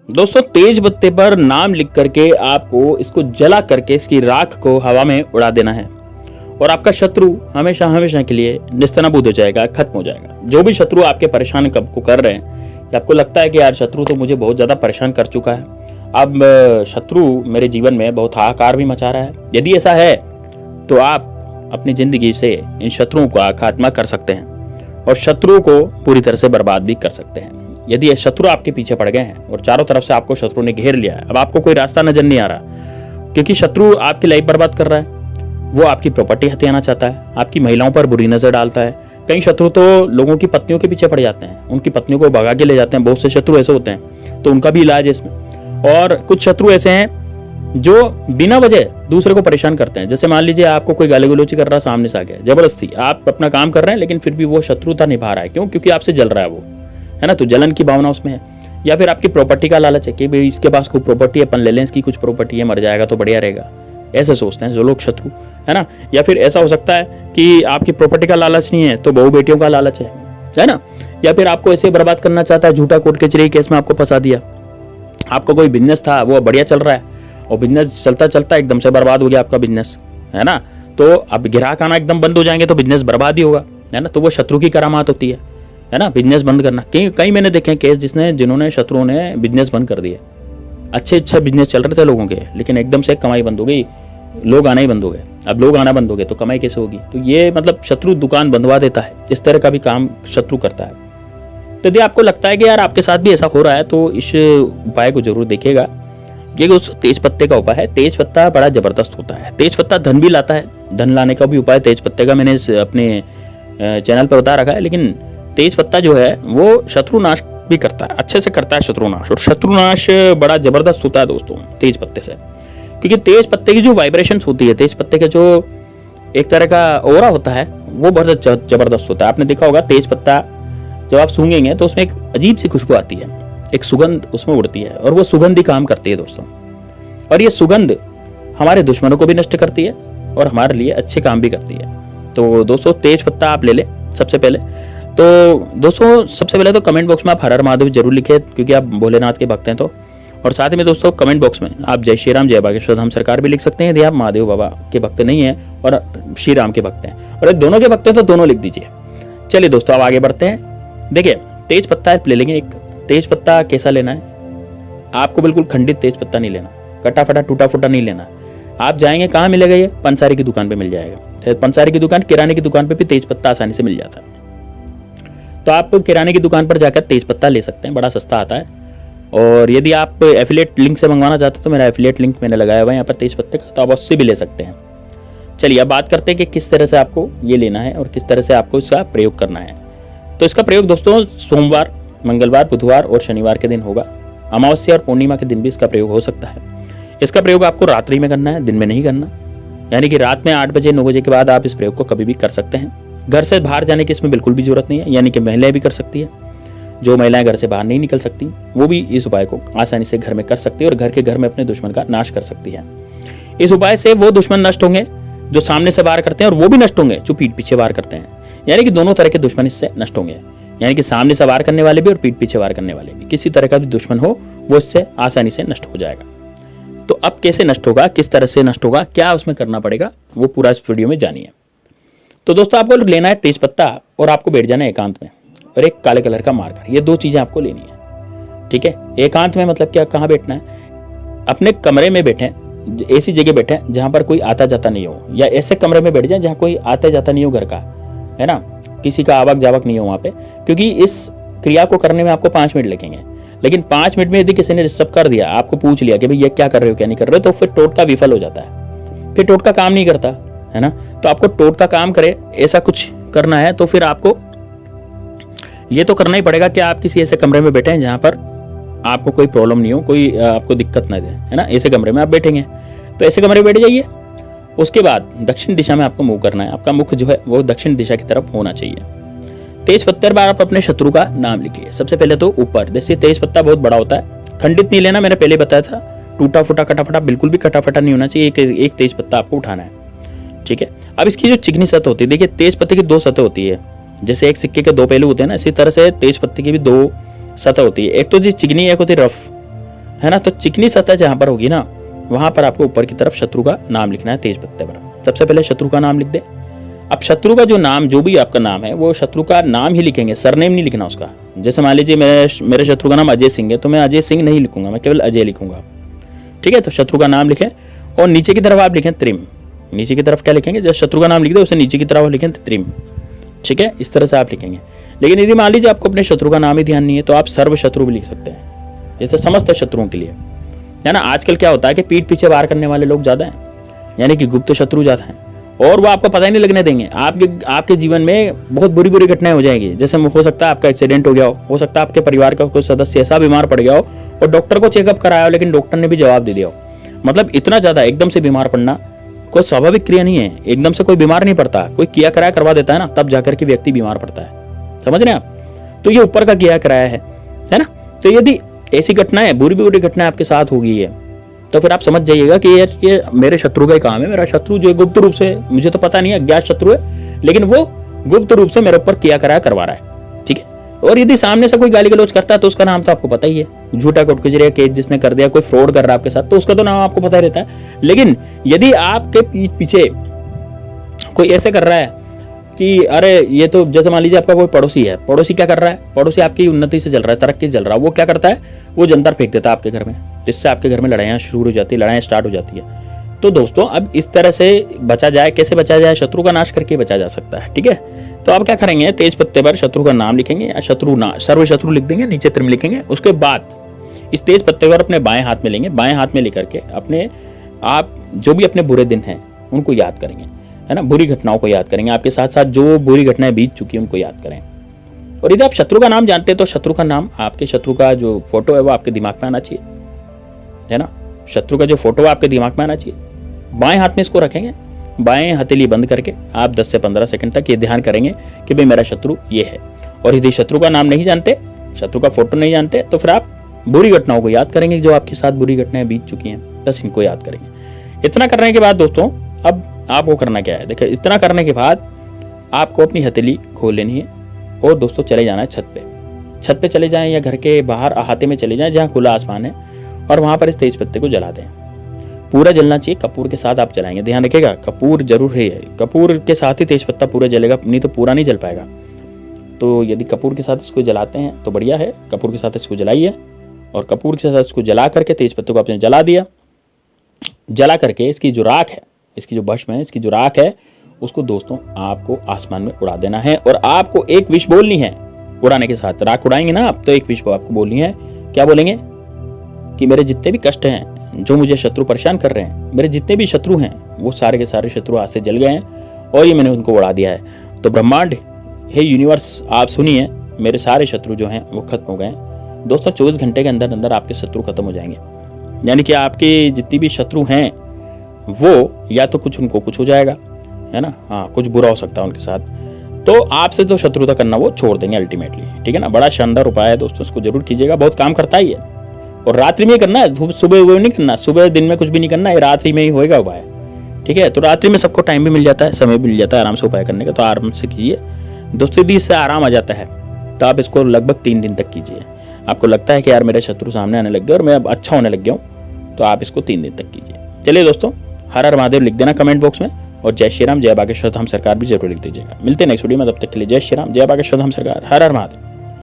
दोस्तों तेज पत्ते पर नाम लिख करके आपको इसको जला करके इसकी राख को हवा में उड़ा देना है और आपका शत्रु हमेशा हमेशा के लिए निस्तनाबूद हो जाएगा, खत्म हो जाएगा। जो भी शत्रु आपके परेशान कब को कर रहे हैं, कि आपको लगता है कि यार शत्रु तो मुझे बहुत ज़्यादा परेशान कर चुका है, अब शत्रु मेरे जीवन में बहुत हाहाकार भी मचा रहा है, यदि ऐसा है तो आप अपनी ज़िंदगी से इन शत्रुओं का खात्मा कर सकते हैं और शत्रुओं को पूरी तरह से बर्बाद भी कर सकते हैं। यदि ये शत्रु आपके पीछे पड़ गए हैं और चारों तरफ से आपको शत्रु ने घेर लिया है, अब आपको कोई रास्ता नजर नहीं आ रहा, क्योंकि शत्रु आपकी लाइफ बर्बाद कर रहा है, वो आपकी प्रॉपर्टी हथियाना चाहता है, आपकी महिलाओं पर बुरी नजर डालता है। कई शत्रु तो लोगों की पत्नियों के पीछे पड़ जाते हैं, उनकी पत्नियों को भगा के ले जाते हैं। बहुत से शत्रु ऐसे होते हैं, तो उनका भी इलाज है इसमें। और कुछ शत्रु ऐसे हैं जो बिना वजह दूसरे को परेशान करते हैं। जैसे मान लीजिए आपको कोई गाली गलौची कर रहा है, सामने से आ गया जबरदस्ती, आप अपना काम कर रहे हैं लेकिन फिर भी वो शत्रुता निभा रहा है। क्यों? क्योंकि आपसे जल रहा है वो, है ना, तो जलन की भावना उसमें है। या फिर आपकी प्रॉपर्टी का लालच है कि भाई इसके पास खूब प्रॉपर्टी है, अपन ले लें, इसकी कुछ प्रॉपर्टी है, मर जाएगा तो बढ़िया रहेगा, ऐसे सोचते हैं जो लोग शत्रु, है ना। या फिर ऐसा हो सकता है कि आपकी प्रॉपर्टी का लालच नहीं है तो बहू बेटियों का लालच है ना। या फिर आपको ऐसे बर्बाद करना चाहता है, झूठा कोर्ट कचहरी केस में आपको फंसा दिया। आपका कोई बिजनेस था, वो बढ़िया चल रहा है और बिजनेस चलता चलता एकदम से बर्बाद हो गया आपका बिजनेस, है ना। तो अब ग्राहक आना एकदम बंद हो जाएंगे तो बिजनेस बर्बाद ही होगा, है ना। तो वो शत्रु की करामात होती है ना, बिजनेस बंद करना। कई मैंने देखे हैं केस जिन्होंने शत्रुओं ने बिजनेस बंद कर दिए। अच्छे बिजनेस चल रहे थे लोगों के, लेकिन एकदम से कमाई बंद हो गई, लोग आना ही बंद हो गए। अब लोग आना बंद हो गए तो कमाई कैसे होगी? तो ये मतलब शत्रु दुकान बंधवा देता है, इस तरह का भी काम शत्रु करता है। तो यदि आपको लगता है कि यार आपके साथ भी ऐसा हो रहा है तो इस उपाय को जरूर देखिएगा। ये उस तेज पत्ते का उपाय है। तेज पत्ता बड़ा जबरदस्त होता है। तेज पत्ता धन भी लाता है, धन लाने का भी उपाय तेज पत्ते का मैंने अपने चैनल पर बता रखा है। लेकिन तेज पत्ता जो है वो शत्रुनाश भी करता है, अच्छे से करता है शत्रुनाश, और शत्रुनाश बड़ा जबरदस्त होता है दोस्तों तेज पत्ते से। क्योंकि तेज पत्ते की जो वाइब्रेशंस होती है, तेज पत्ते का जो एक तरह का ओरा होता है, वो बहुत जबरदस्त होता है। आपने देखा होगा तेज पत्ता जब आप सूंघेंगे तो उसमें एक अजीब सी खुशबू आती है, एक सुगंध उसमें उड़ती है, और वो सुगंध ही काम करती है दोस्तों। और ये सुगंध हमारे दुश्मनों को भी नष्ट करती है और हमारे लिए अच्छे काम भी करती है। तो दोस्तों तेज पत्ता आप ले लें सबसे पहले। तो दोस्तों सबसे पहले तो कमेंट बॉक्स में आप हर हर महादेव जरूर लिखें, क्योंकि आप भोलेनाथ के भक्त हैं तो। और साथ ही में दोस्तों कमेंट बॉक्स में आप जय श्री राम, जय बागेश्वर धाम सरकार भी लिख सकते हैं, यदि आप महादेव बाबा के भक्त नहीं हैं और श्री राम के भक्त हैं। और दोनों के भक्त हैं तो दोनों लिख दीजिए। चलिए दोस्तों अब आगे बढ़ते हैं। देखिए तेज पत्ता ले लेंगे। एक तेज पत्ता कैसा लेना है? आपको बिल्कुल खंडित तेज पत्ता नहीं लेना, कटा फटा टूटा फूटा नहीं लेना। आप जाएंगे कहाँ मिलेगा? ये पंसारी की दुकान पे मिल जाएगा। पंसारी की दुकान, किराने की दुकान पे भी तेज पत्ता आसानी से मिल जाता है। तो आप किराने की दुकान पर जाकर तेज पत्ता ले सकते हैं, बड़ा सस्ता आता है। और यदि आप एफिलिएट लिंक से मंगवाना चाहते हो तो मेरा एफिलिएट लिंक मैंने लगाया हुआ है यहाँ पर तेज पत्ते का, तो आप उससे भी ले सकते हैं। चलिए अब बात करते हैं कि किस तरह से आपको ये लेना है और किस तरह से आपको इसका प्रयोग करना है। तो इसका प्रयोग दोस्तों सोमवार, मंगलवार, बुधवार और शनिवार के दिन होगा। अमावस्या और पूर्णिमा के दिन भी इसका प्रयोग हो सकता है। इसका प्रयोग आपको रात्रि में करना है, दिन में नहीं करना। यानी कि रात में 8 बजे 9 बजे के बाद आप इस प्रयोग को कभी भी कर सकते हैं। घर से बाहर जाने की इसमें बिल्कुल भी जरूरत नहीं है, यानी कि महिलाएं भी कर सकती है। जो महिलाएं घर से बाहर नहीं निकल सकती वो भी इस उपाय को आसानी से घर में कर सकती है और घर में अपने दुश्मन का नाश कर सकती है। इस उपाय से वो दुश्मन नष्ट होंगे जो सामने से वार करते हैं, और वो भी नष्ट होंगे जो पीठ पीछे वार करते हैं। यानी कि दोनों तरह के दुश्मन इससे नष्ट होंगे, यानी कि सामने से वार करने वाले भी और पीठ पीछे वार करने वाले भी। किसी तरह का भी दुश्मन हो वो इससे आसानी से नष्ट हो जाएगा। तो अब कैसे नष्ट होगा, किस तरह से नष्ट होगा, क्या उसमें करना पड़ेगा, वो पूरा इस वीडियो में जानिए। तो दोस्तों आपको लेना है तेज पत्ता और आपको बैठ जाना है एकांत में, और एक काले कलर का मार्कर। ये 2 चीजें आपको लेनी है, ठीक है। एकांत में मतलब क्या, कहाँ बैठना है? अपने कमरे में बैठे, ऐसी जगह बैठे जहां पर कोई आता जाता नहीं हो, या ऐसे कमरे में बैठ जाए जहां कोई आता जाता नहीं हो घर का, है ना, किसी का आवक जावक नहीं हो वहां पे। क्योंकि इस क्रिया को करने में आपको 5 मिनट लगेंगे। लेकिन 5 मिनट में यदि किसी ने डिस्टर्ब कर दिया, आपको पूछ लिया कि भाई ये क्या कर रहे हो क्या नहीं कर रहे हो, तो फिर टोटका विफल हो जाता है, फिर टोटका काम नहीं करता, है ना। तो आपको टोटका काम करे ऐसा कुछ करना है तो फिर आपको ये तो करना ही पड़ेगा कि आप किसी ऐसे कमरे में बैठे हैं जहां पर आपको कोई प्रॉब्लम नहीं हो, कोई आपको दिक्कत ना दे, है ना। ऐसे कमरे में आप बैठेंगे तो ऐसे कमरे में बैठ जाइए। उसके बाद दक्षिण दिशा में आपको मूव करना है। आपका मुख जो है वो दक्षिण दिशा की तरफ होना चाहिए। तेज पत्ते पर आप अपने शत्रु का नाम लिखिए। सबसे पहले तो ऊपर, जैसे तेज पत्ता बहुत बड़ा होता है, खंडित नहीं लेना, मैंने पहले बताया था। टूटा फूटा कटा फटा बिल्कुल भी कटा फटा नहीं होना चाहिए। एक तेज पत्ता आपको उठाना है, ठीक है। अब इसकी जो चिकनी सतह होती है, देखिए तेज पत्ते की 2 सतह होती है। जैसे एक सिक्के के 2 पहलू होते हैं ना, इसी तरह से तेज पत्ते की भी 2 सतह होती है। एक तो जी चिकनी, एक होती है रफ। है ना। तो चिकनी सतह जहां पर होगी ना, वहां पर आपको ऊपर की तरफ शत्रु का नाम लिखना है तेज पत्ते पर। सबसे पहले शत्रु का नाम लिख दे। अब शत्रु का जो नाम, जो भी आपका नाम है, वो शत्रु का नाम ही लिखेंगे, सरनेम नहीं लिखना उसका। जैसे मान लीजिए मेरे शत्रु का नाम अजय सिंह है, तो मैं अजय सिंह नहीं लिखूंगा, मैं केवल अजय लिखूंगा। ठीक है, तो शत्रु का नाम लिखें और नीचे की तरफ आप लिखें त्रिम। नीचे की तरफ क्या लिखेंगे, जब शत्रु का नाम लिख दो उसे नीचे की तरफ लिखें त्रिम। ठीक है, इस तरह से आप लिखेंगे। लेकिन यदि मान लीजिए आपको अपने शत्रु का नाम ही ध्यान नहीं है, तो आप सर्व शत्रु भी लिख सकते हैं, जैसे समस्त शत्रुओं के लिए, है ना। आजकल क्या होता है कि पीठ पीछे वार करने वाले लोग ज्यादा हैं, यानी कि गुप्त शत्रु ज्यादा हैं, और वो आपको पता ही नहीं लगने देंगे। आपके जीवन में बहुत बुरी बुरी घटनाएं हो जाएंगी। जैसे हो सकता है आपका एक्सीडेंट हो गया हो सकता है आपके परिवार का कोई सदस्य ऐसा बीमार पड़ गया हो और डॉक्टर को चेकअप कराया हो, लेकिन डॉक्टर ने भी जवाब दे दिया हो। मतलब इतना ज्यादा एकदम से बीमार पड़ना कोई स्वाभाविक क्रिया नहीं है। एकदम से कोई बीमार नहीं पड़ता, कोई किया कराया करवा देता है ना, तब जाकर के व्यक्ति बीमार पड़ता है। समझ रहे हैं आप। तो ये ऊपर का किया कराया है ना। तो यदि ऐसी घटनाएं, बुरी बुरी घटनाएं आपके साथ हो गई है, तो फिर आप समझ जाइएगा कि ये मेरे शत्रु का ही काम है। मेरा शत्रु जो गुप्त रूप से, मुझे तो पता नहीं है, अज्ञात शत्रु है, लेकिन वो गुप्त रूप से मेरे ऊपर किया कराया करवा रहा है। ठीक है। और यदि सामने से कोई गाली गलौज करता है तो उसका नाम तो आपको पता ही है। झूठा कोर्ट कचहरी केस जिसने कर दिया, कोई फ्रॉड कर रहा है आपके साथ, तो उसका तो नाम आपको पता ही रहता है। लेकिन यदि आपके पीछे कोई ऐसे कर रहा है कि अरे ये तो, जैसे मान लीजिए आपका कोई पड़ोसी है, पड़ोसी क्या कर रहा है, पड़ोसी आपकी उन्नति से चल रहा है, तरक्की चल रहा है, वो क्या करता है, वो जंतर फेंक देता है आपके घर में, जिससे आपके घर में लड़ाइयाँ शुरू हो जाती है, लड़ाइयाँ स्टार्ट हो जाती है। तो दोस्तों अब इस तरह से बचा जाए, कैसे बचा जाए, शत्रु का नाश करके बचा जा सकता है। ठीक है, तो आप क्या करेंगे, तेज पत्ते पर शत्रु का नाम लिखेंगे या सर्व शत्रु लिख देंगे, नीचे त्रिम लिखेंगे। उसके बाद इस तेज पत्ते पर अपने बाएं हाथ में लेंगे, बाएं हाथ में लेकर के अपने आप जो भी अपने बुरे दिन हैं उनको याद करेंगे, है ना, बुरी घटनाओं को याद करेंगे। आपके साथ साथ जो बुरी घटनाएं बीत चुकी है उनको याद करें। और यदि आप शत्रु का नाम जानते हैं तो शत्रु का नाम, आपके शत्रु का जो फोटो है वो आपके दिमाग में आना चाहिए, है ना। शत्रु का जो फोटो है आपके दिमाग में आना चाहिए। बाएं हाथ में इसको रखेंगे, बाएं हथेली बंद करके आप 10 से 15 सेकंड तक ये ध्यान करेंगे कि भाई मेरा शत्रु ये है। और यदि शत्रु का नाम नहीं जानते, शत्रु का फोटो नहीं जानते, तो फिर आप बुरी घटनाओं को याद करेंगे, जो आपके साथ बुरी घटनाएं बीत चुकी हैं, बस इनको याद करेंगे। इतना करने के बाद दोस्तों अब आपको करना क्या है, देखिए इतना करने के बाद आपको अपनी हथेली खोल लेनी है और दोस्तों चले जाना है छत पे। छत पे चले जाएं या घर के बाहर अहाते में चले जाएं जहाँ खुला आसमान है, और वहां पर इस तेज पत्ते को जला दें। पूरा जलना चाहिए, कपूर के साथ आप जलाएंगे, ध्यान रखिएगा कपूर जरूर है, कपूर के साथ ही तेज पत्ता पूरा जलेगा, नहीं तो पूरा नहीं जल पाएगा। तो यदि कपूर के साथ इसको जलाते हैं तो बढ़िया है, कपूर के साथ इसको जलाइए। और कपूर के साथ इसको जला करके तेज पत्ते को आपने जला दिया, जला करके इसकी जो राख है, इसकी जो भस्म है, इसकी जो राख है, उसको दोस्तों आपको आसमान में उड़ा देना है। और आपको एक विश बोलनी है उड़ाने के साथ, राख उड़ाएंगे ना आप, तो एक विश आपको बोलनी है। क्या बोलेंगे कि मेरे जितने भी कष्ट हैं, जो मुझे शत्रु परेशान कर रहे हैं, मेरे जितने भी शत्रु हैं, वो सारे के सारे शत्रु आज से जल गए हैं और ये मैंने उनको उड़ा दिया है। तो ब्रह्मांड, हे यूनिवर्स, आप सुनिए, मेरे सारे शत्रु जो हैं वो खत्म हो गए हैं। दोस्तों 24 घंटे के अंदर अंदर आपके शत्रु खत्म हो जाएंगे, यानी कि आपके जितनी भी शत्रु हैं वो या तो कुछ उनको कुछ हो जाएगा, है ना, हाँ कुछ बुरा हो सकता है उनके साथ, तो आपसे तो शत्रुता करना वो छोड़ देंगे अल्टीमेटली। ठीक है ना, बड़ा शानदार उपाय है दोस्तों, इसको जरूर कीजिएगा, बहुत काम करता ही है। और रात्रि में करना है, सुबह नहीं करना, सुबह दिन में कुछ भी नहीं करना है, रात्रि में ही होएगा उपाय। ठीक है, तो रात्रि में सबको टाइम भी मिल जाता है, समय भी मिल जाता है आराम से उपाय करने का, तो आराम से कीजिए दोस्तों। यदि इससे आराम आ जाता है तो आप इसको लगभग 3 दिन तक कीजिए। आपको लगता है कि यार मेरे शत्रु सामने आने लग गए और मैं अब अच्छा होने लग गया हूँ, तो आप इसको 3 दिन तक कीजिए। चलिए दोस्तों, हर हर महादेव लिख देना कमेंट बॉक्स में, और जय श्री राम, जय बागेश्वर धाम सरकार भी जरूर लिख दीजिएगा। मिलते हैं नेक्स्ट वीडियो में, तब तक के लिए जय श्री राम, जय बागेश्वर धाम सरकार, हर हर महादेव।